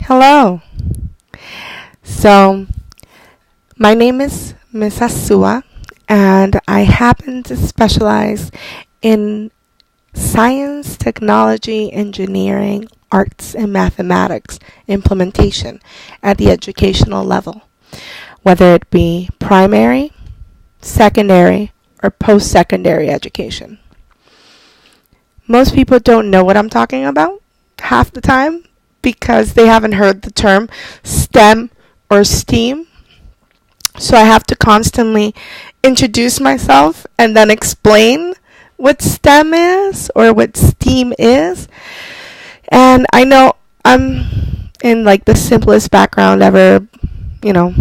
Hello. So, my name is Miss Asua, and I happen to specialize in science, technology, engineering, arts, and mathematics implementation at the educational level, whether it be primary, secondary, or post-secondary education. Most people don't know what I'm talking about half the time because they haven't heard the term STEM or STEAM. So I have to constantly introduce myself and then explain what STEM is or what STEAM is. And I know I'm in like the simplest background ever, you know.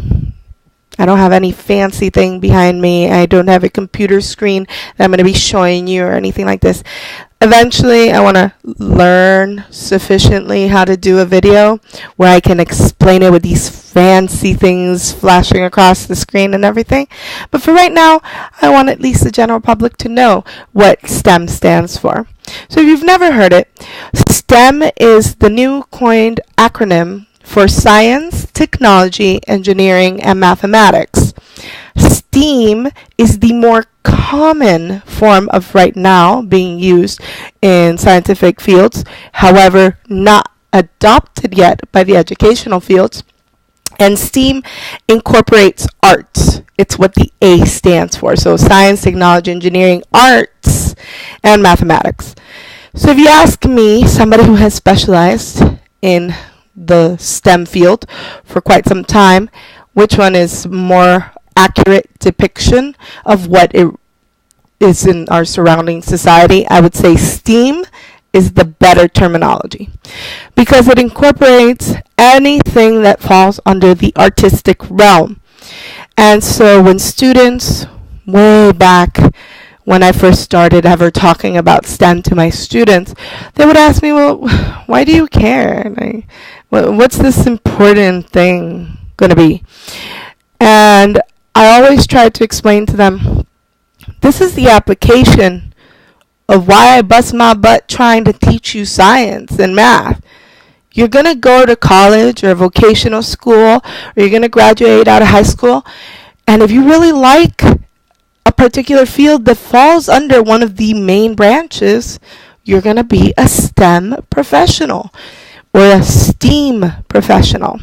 I don't have any fancy thing behind me. I don't have a computer screen that I'm going to be showing you or anything like this. Eventually, I want to learn sufficiently how to do a video where I can explain it with these fancy things flashing across the screen and everything. But for right now, I want at least the general public to know what STEM stands for. So if you've never heard it, STEM is the new coined acronym for science, technology, engineering, and mathematics. STEAM is the more common form of right now being used in scientific fields, however, not adopted yet by the educational fields. And STEAM incorporates arts. It's what the A stands for. So science, technology, engineering, arts, and mathematics. So if you ask me, somebody who has specialized in the STEM field for quite some time, which one is more accurate depiction of what it is in our surrounding society, I would say STEAM is the better terminology because it incorporates anything that falls under the artistic realm. And so when students, way back when I first started ever talking about STEM to my students, they would ask me, well, why do you care? What's this important thing going to be? And I always try to explain to them, this is the application of why I bust my butt trying to teach you science and math. You're going to go to college or vocational school, or you're going to graduate out of high school, and if you really like a particular field that falls under one of the main branches, you're going to be a STEM professional or a STEAM professional.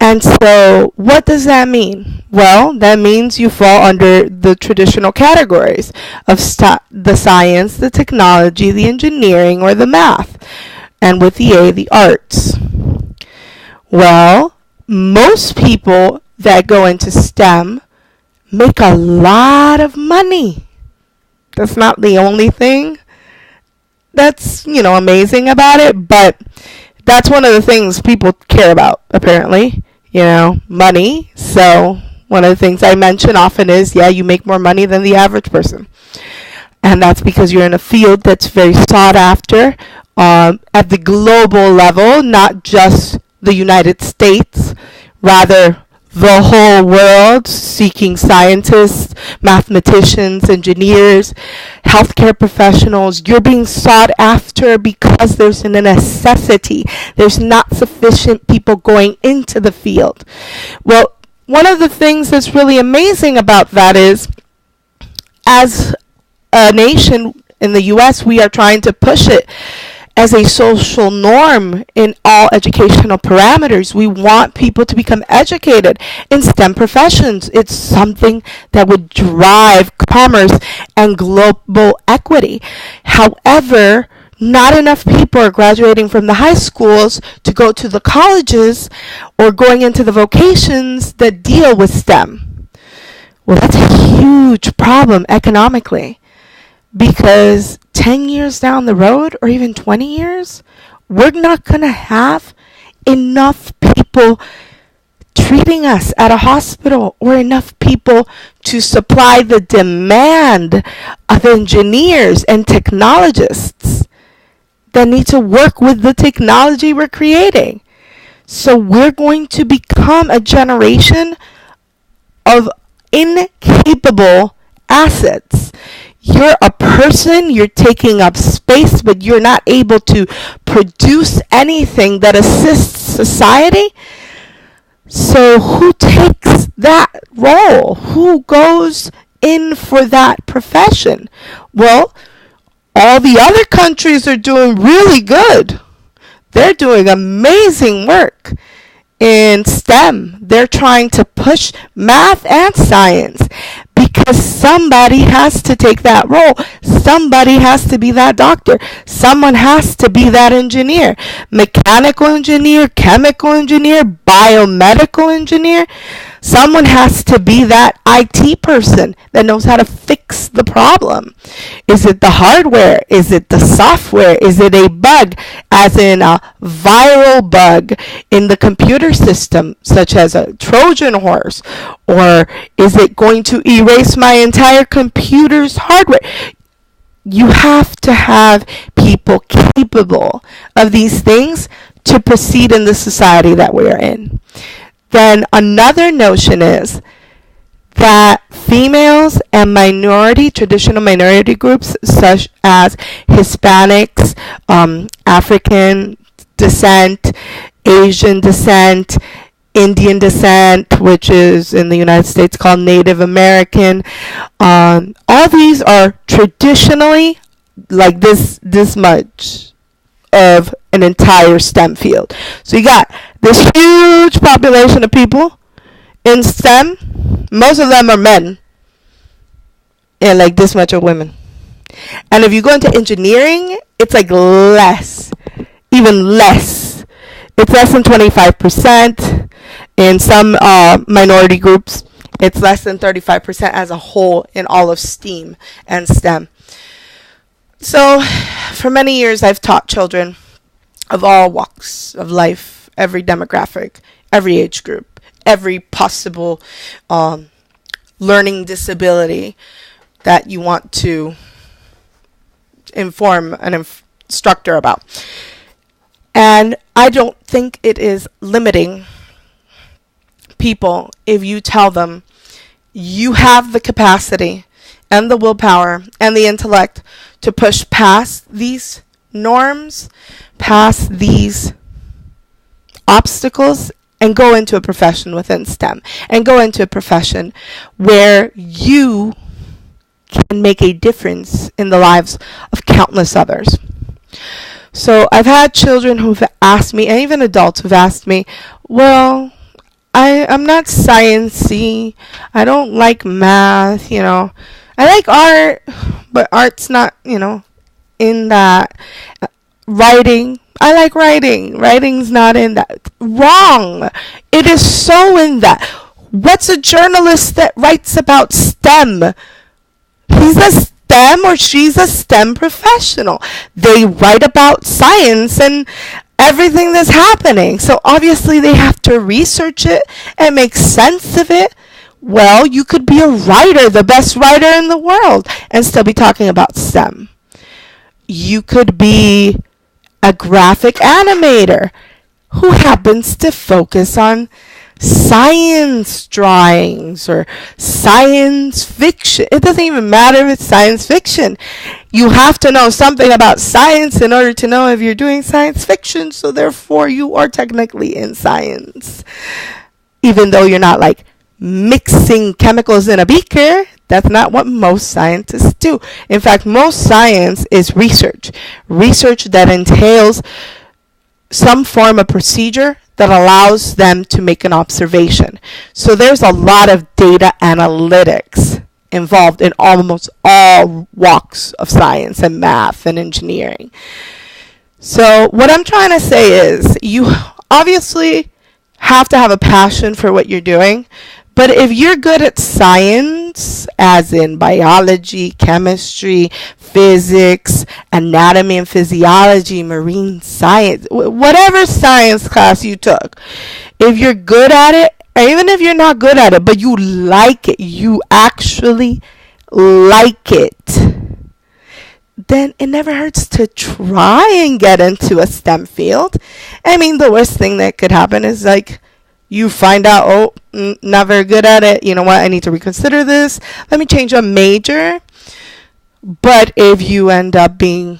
And so what does that mean? Well, that means you fall under the traditional categories of the science, the technology, the engineering, or the math. And with the A, the arts. Well, most people that go into STEM make a lot of money. That's not the only thing that's, amazing about it, but that's one of the things people care about, apparently, money. So one of the things I mention often is, you make more money than the average person. And that's because you're in a field that's very sought after at the global level, not just the United States, rather the whole world, seeking scientists, mathematicians, engineers, healthcare professionals. You're being sought after because there's a necessity. There's not sufficient people going into the field. Well, one of the things that's really amazing about that is, as a nation in the U.S., we are trying to push it as a social norm in all educational parameters. We want people to become educated in STEM professions. It's something that would drive commerce and global equity. However, not enough people are graduating from the high schools to go to the colleges or going into the vocations that deal with STEM. Well, that's a huge problem economically, because 10 years down the road, or even 20 years, we're not going to have enough people treating us at a hospital or enough people to supply the demand of engineers and technologists that need to work with the technology we're creating. So we're going to become a generation of incapable assets. You're a person, you're taking up space, but you're not able to produce anything that assists society. So who takes that role? Who goes in for that profession? Well, all the other countries are doing really good. They're doing amazing work in STEM. They're trying to push math and science because somebody has to take that role. Somebody has to be that doctor. Someone has to be that engineer. Mechanical engineer, chemical engineer, biomedical engineer. Someone has to be that IT person that knows how to fix the problem. Is it the hardware? Is it the software? Is it a bug, as in a viral bug in the computer system, such as a Trojan horse? Or is it going to erase my entire computer's hardware? You have to have people capable of these things to proceed in the society that we are in. Then another notion is that females and traditional minority groups such as Hispanics, African descent, Asian descent, Indian descent, which is in the United States called Native American, all these are traditionally like this much of an entire STEM field. So you got this huge population of people in STEM. Most of them are men, and like this much are women. And if you go into engineering, it's like less, even less. It's less than 25%. In some minority groups, it's less than 35% as a whole in all of STEAM and STEM. So for many years, I've taught children of all walks of life, every demographic, every age group, every possible learning disability that you want to inform an instructor about. And I don't think it is limiting people if you tell them you have the capacity and the willpower and the intellect to push past these norms, past these obstacles, and go into a profession within STEM, and go into a profession where you can make a difference in the lives of countless others. So I've had children who've asked me, and even adults who've asked me, well, I'm not sciencey. I don't like math, I like art, but art's not, in that. Writing, I like writing. Writing's not in that. Wrong. It is so in that. What's a journalist that writes about STEM? He's a STEM or she's a STEM professional. They write about science and everything that's happening. So obviously they have to research it and make sense of it. Well, you could be a writer, the best writer in the world, and still be talking about STEM. You could be a graphic animator who happens to focus on science drawings or science fiction. It doesn't even matter if it's science fiction. You have to know something about science in order to know if you're doing science fiction, so therefore you are technically in science. Even though you're not like mixing chemicals in a beaker, that's not what most scientists do. In fact, most science is research that entails some form of procedure that allows them to make an observation. So there's a lot of data analytics involved in almost all walks of science and math and engineering. So what I'm trying to say is you obviously have to have a passion for what you're doing. But if you're good at science, as in biology, chemistry, physics, anatomy and physiology, marine science, whatever science class you took, if you're good at it, or even if you're not good at it, but you like it, you actually like it, then it never hurts to try and get into a STEM field. I mean, the worst thing that could happen is like, you find out, oh, not very good at it. You know what? I need to reconsider this. Let me change a major. But if you end up being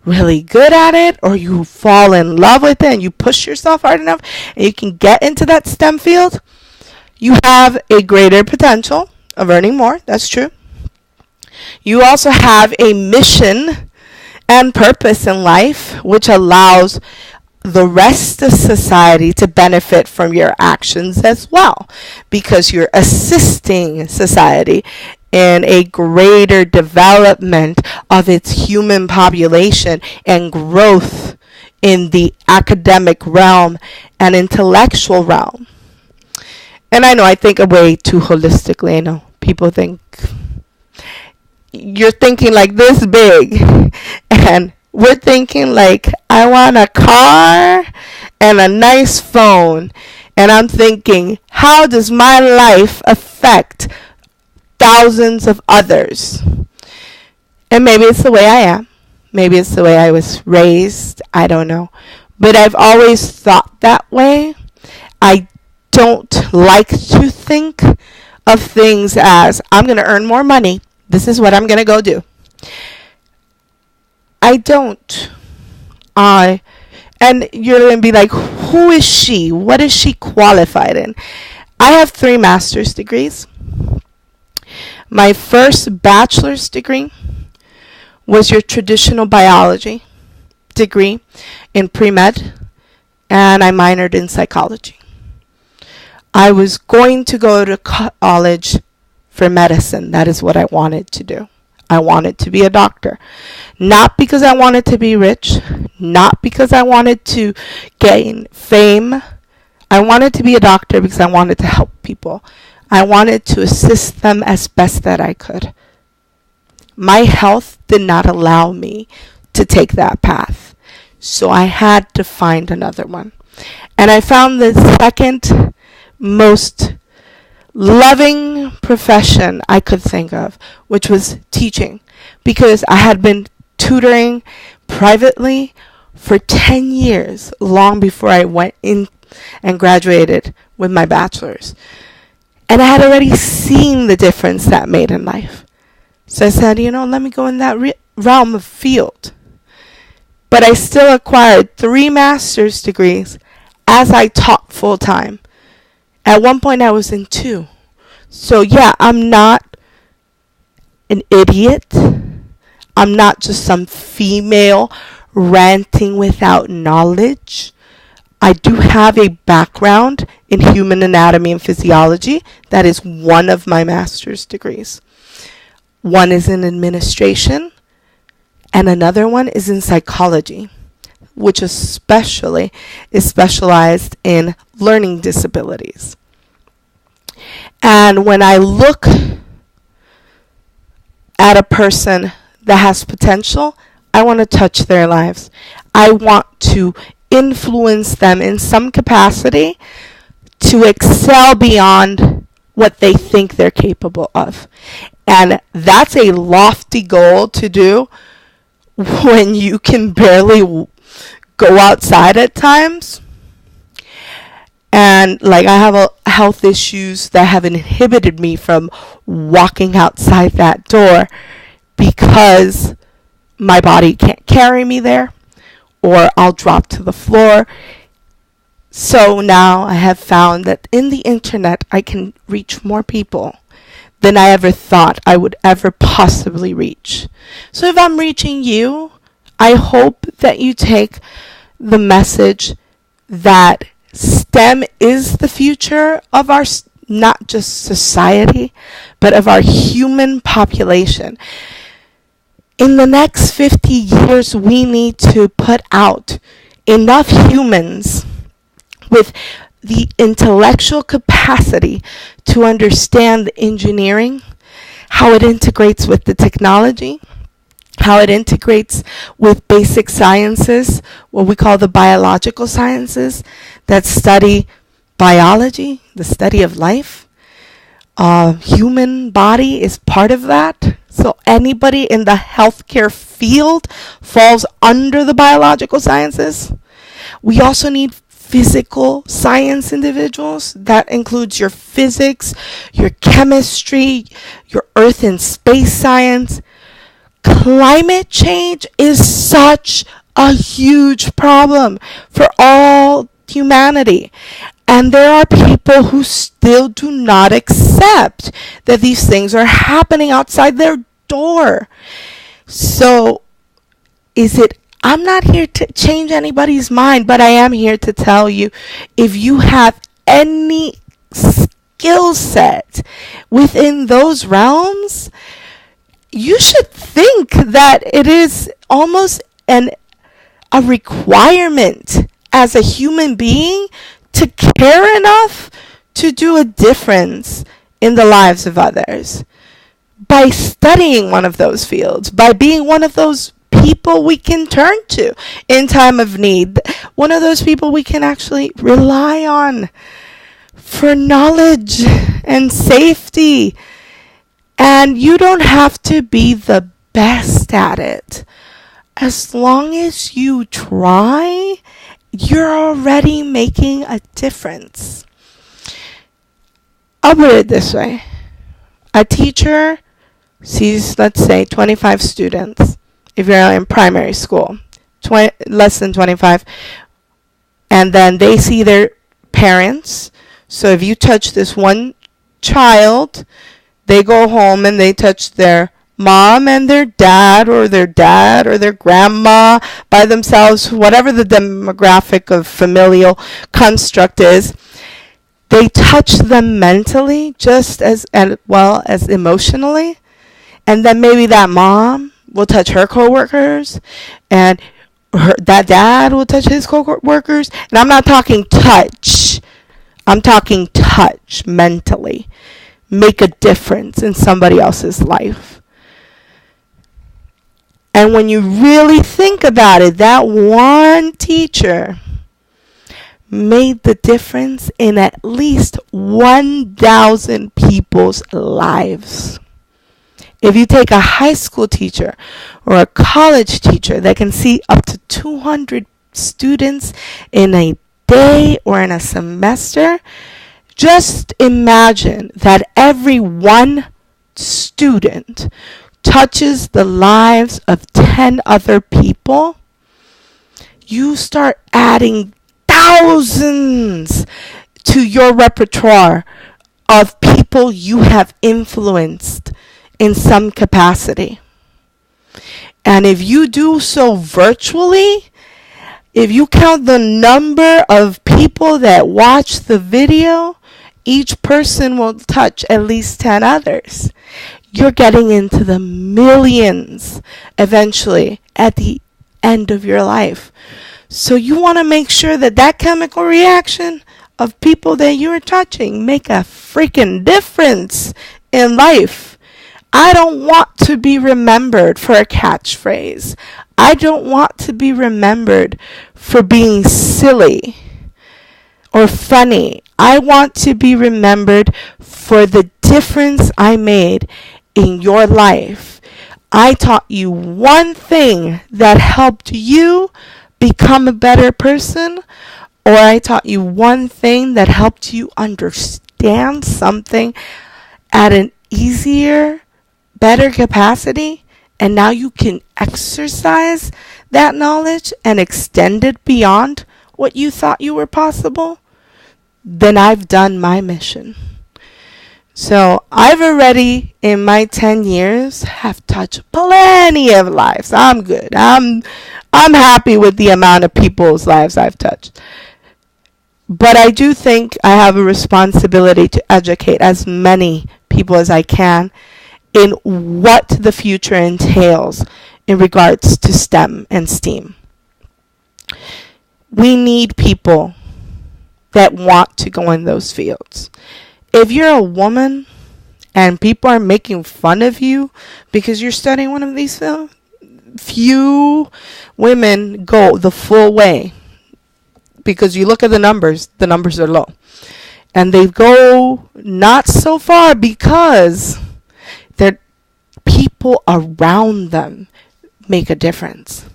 really good at it, or you fall in love with it and you push yourself hard enough and you can get into that STEM field, you have a greater potential of earning more. That's true. You also have a mission and purpose in life, which allows the rest of society to benefit from your actions as well, because you're assisting society in a greater development of its human population and growth in the academic realm and intellectual realm. And I know I think way too holistically. I know people think you're thinking like this big, and we're thinking like, I want a car and a nice phone, and I'm thinking, how does my life affect thousands of others? And maybe it's the way I am, maybe it's the way I was raised, I don't know, but I've always thought that way. I don't like to think of things as, I'm going to earn more money, this is what I'm going to go do. I don't. And you're going to be like, who is she? What is she qualified in? I have 3 master's degrees. My first bachelor's degree was your traditional biology degree in pre-med, and I minored in psychology. I was going to go to college for medicine. That is what I wanted to do. I wanted to be a doctor. Not because I wanted to be rich, not because I wanted to gain fame. I wanted to be a doctor because I wanted to help people. I wanted to assist them as best that I could. My health did not allow me to take that path, so I had to find another one. And I found the second most loving profession I could think of, which was teaching, because I had been tutoring privately for 10 years, long before I went in and graduated with my bachelor's. And I had already seen the difference that made in life. So I said, let me go in that realm of field. But I still acquired 3 master's degrees as I taught full time. At one point I was in 2. So yeah, I'm not an idiot. I'm not just some female ranting without knowledge. I do have a background in human anatomy and physiology. That is one of my master's degrees. One is in administration, and another one is in psychology, which especially is specialized in learning disabilities. And when I look at a person that has potential, I want to touch their lives. I want to influence them in some capacity to excel beyond what they think they're capable of. And that's a lofty goal to do when you can barely go outside at times. And like, I have health issues that have inhibited me from walking outside that door because my body can't carry me there, or I'll drop to the floor. So now I have found that in the internet I can reach more people than I ever thought I would ever possibly reach. So if I'm reaching you, I hope that you take the message that STEM is the future of our, not just society, but of our human population. In the next 50 years, we need to put out enough humans with the intellectual capacity to understand the engineering, how it integrates with the technology, how it integrates with basic sciences, what we call the biological sciences that study biology, the study of life. Human body is part of that. So anybody in the healthcare field falls under the biological sciences. We also need physical science individuals. That includes your physics, your chemistry, your earth and space science, Climate change is such a huge problem for all humanity. And there are people who still do not accept that these things are happening outside their door. So, I'm not here to change anybody's mind, but I am here to tell you, if you have any skill set within those realms, you should think that it is almost a requirement as a human being to care enough to do a difference in the lives of others by studying one of those fields, by being one of those people we can turn to in time of need, one of those people we can actually rely on for knowledge and safety. And you don't have to be the best at it. As long as you try, you're already making a difference. I'll put it this way. A teacher sees, let's say, 25 students. If you're in primary school, less than 25. And then they see their parents. So if you touch this one child, they go home and they touch their mom and their dad or their grandma by themselves, whatever the demographic of familial construct is. They touch them mentally just as well as emotionally. And then maybe that mom will touch her coworkers, and that dad will touch his coworkers. And I'm not talking touch. I'm talking touch mentally. Make a difference in somebody else's life. And when you really think about it, that one teacher made the difference in at least 1,000 people's lives. If you take a high school teacher or a college teacher that can see up to 200 students in a day or in a semester, just imagine that every one student touches the lives of 10 other people. You start adding thousands to your repertoire of people you have influenced in some capacity. And if you do so virtually, if you count the number of people that watch the video, each person will touch at least 10 others. You're getting into the millions eventually at the end of your life. So you want to make sure that that chemical reaction of people that you're touching make a freaking difference in life. I don't want to be remembered for a catchphrase. I don't want to be remembered for being silly or funny. I want to be remembered for the difference I made in your life. I taught you one thing that helped you become a better person, or I taught you one thing that helped you understand something at an easier, better capacity, and now you can exercise that knowledge and extend it beyond what you thought you were possible, then I've done my mission. So I've already, in my 10 years, have touched plenty of lives. I'm good. I'm happy with the amount of people's lives I've touched. But I do think I have a responsibility to educate as many people as I can in what the future entails in regards to STEM and STEAM. We need people that want to go in those fields. If you're a woman and people are making fun of you because you're studying one of these fields, few women go the full way, because you look at the numbers are low. And they go not so far because their people around them make a difference.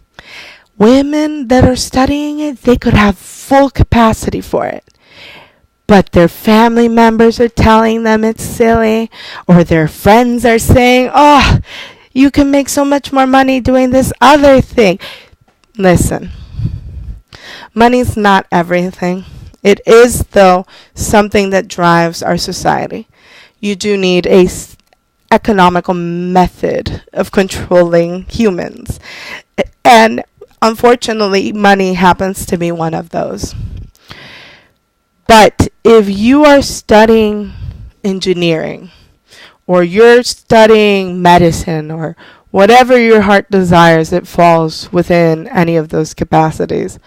Women that are studying it, they could have full capacity for it, but their family members are telling them it's silly, or their friends are saying, oh, You can make so much more money doing this other thing. Listen, money's not everything. It is, though, something that drives our society. You do need a economical method of controlling humans. And unfortunately, money happens to be one of those. But if you are studying engineering, or you're studying medicine, or whatever your heart desires, it falls within any of those capacities.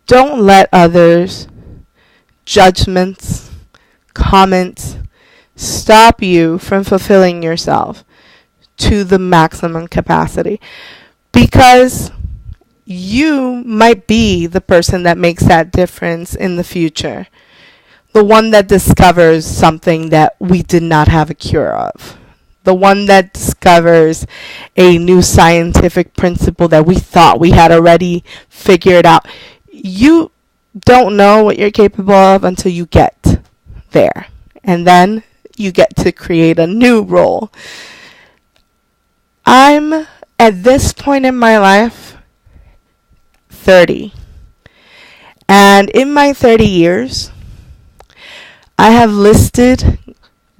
Don't let others' judgments, comments, stop you from fulfilling yourself to the maximum capacity. Because you might be the person that makes that difference in the future. The one that discovers something that we did not have a cure of. The one that discovers a new scientific principle that we thought we had already figured out. You don't know what you're capable of until you get there. And then you get to create a new role. I'm, at this point in my life, 30. And in my 30 years, I have listed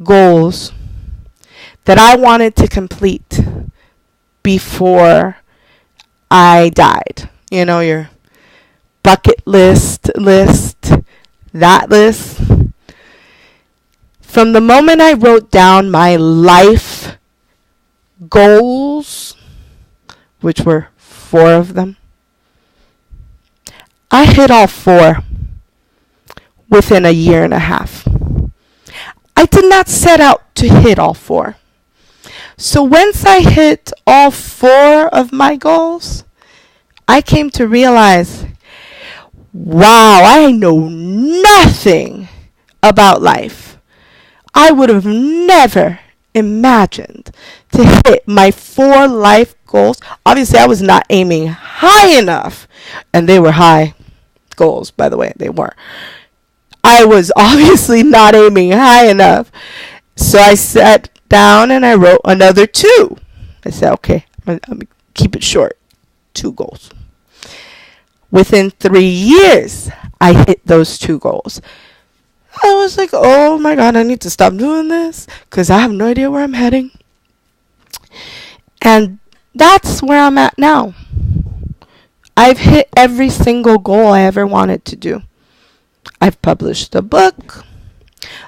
goals that I wanted to complete before I died. You know, your bucket list, that list. From the moment I wrote down my life goals, which were 4 of them, I hit all 4 within a year and a half. I did not set out to hit all 4. So once I hit all 4 of my goals, I came to realize, wow, I know nothing about life. I would have never imagined to hit my 4 life goals. Obviously, I was not aiming high enough, and they were high goals, by the way, they were. I was obviously not aiming high enough. So I sat down and I wrote another 2. I said, okay, I'm going to keep it short. 2 goals. Within 3 years, I hit those 2 goals. I was like, oh my God, I need to stop doing this because I have no idea where I'm heading. And that's where I'm at now. I've hit every single goal I ever wanted to do. I've published a book.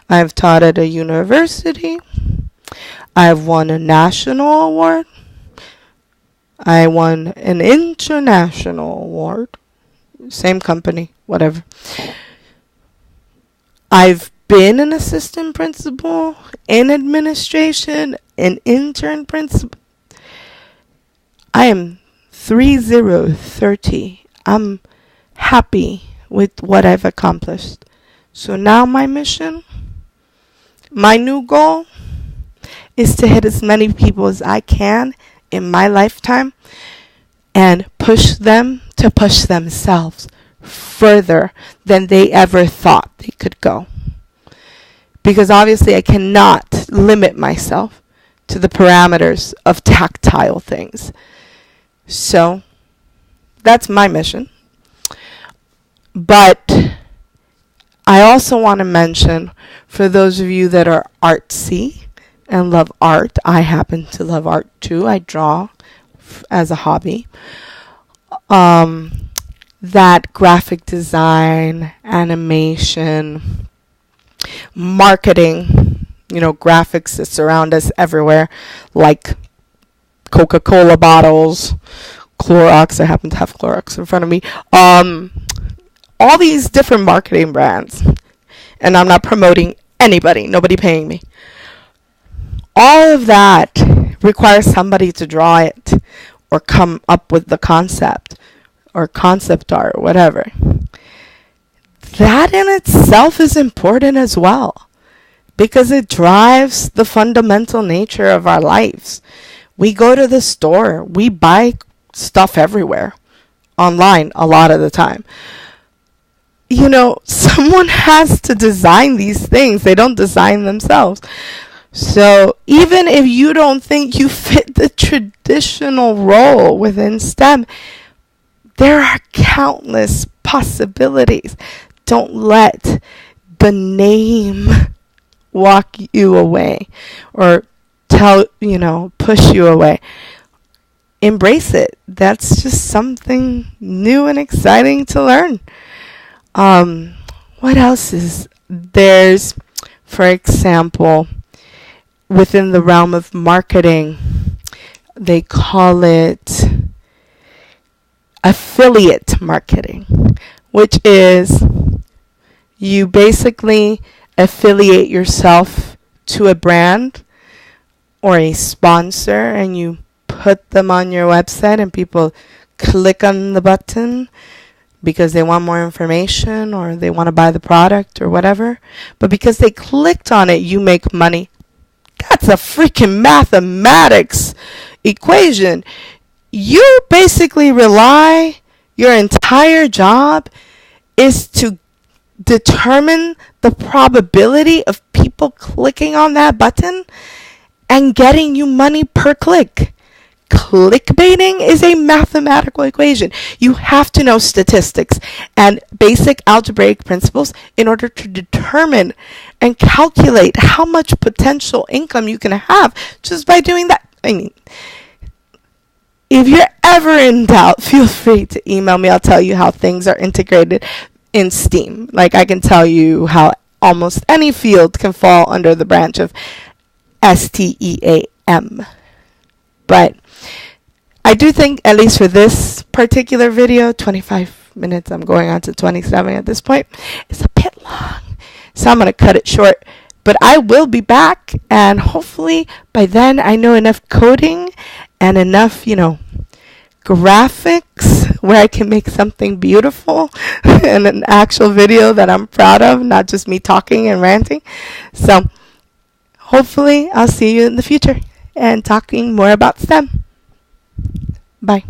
I've taught at a university. I've won a national award. I won an international award. Same company, whatever. I've been an assistant principal, in administration, an intern principal. I am 30. I'm happy with what I've accomplished. So now my mission, my new goal, is to hit as many people as I can in my lifetime and push them to push themselves further than they ever thought they could go. Because obviously I cannot limit myself to the parameters of tactile things. So that's my mission. But I also want to mention, for those of you that are artsy and love art, I happen to love art too. I draw as a hobby. That graphic design, animation, marketing, graphics that surround us everywhere, like Coca-Cola bottles, Clorox. I happen to have Clorox in front of me. All these different marketing brands. And I'm not promoting anybody, nobody paying me. All of that requires somebody to draw it or come up with the concept or concept art or whatever. That in itself is important as well, because it drives the fundamental nature of our lives. We go to the store, we buy stuff everywhere, online a lot of the time. Someone has to design these things. They don't design themselves. So even if you don't think you fit the traditional role within STEM, there are countless possibilities. Don't let the name walk you away or push you away. Embrace it. That's just something new and exciting to learn. What else is there's, for example, within the realm of marketing, they call it affiliate marketing, which is you basically affiliate yourself to a brand or a sponsor, and you put them on your website and people click on the button because they want more information or they want to buy the product or whatever. But because they clicked on it, you make money. That's a freaking mathematics equation. You basically your entire job is to determine the probability of people clicking on that button and getting you money per click. Clickbaiting is a mathematical equation. You have to know statistics and basic algebraic principles in order to determine and calculate how much potential income you can have just by doing that. I mean, if you're ever in doubt, feel free to email me. I'll tell you how things are integrated in STEAM. Like, I can tell you how almost any field can fall under the branch of STEAM. But I do think, at least for this particular video, 25 minutes, I'm going on to 27 at this point, it's a bit long. So I'm going to cut it short. But I will be back, and hopefully by then I know enough coding and enough, graphics where I can make something beautiful and an actual video that I'm proud of, not just me talking and ranting. So hopefully I'll see you in the future and talking more about STEM. Bye.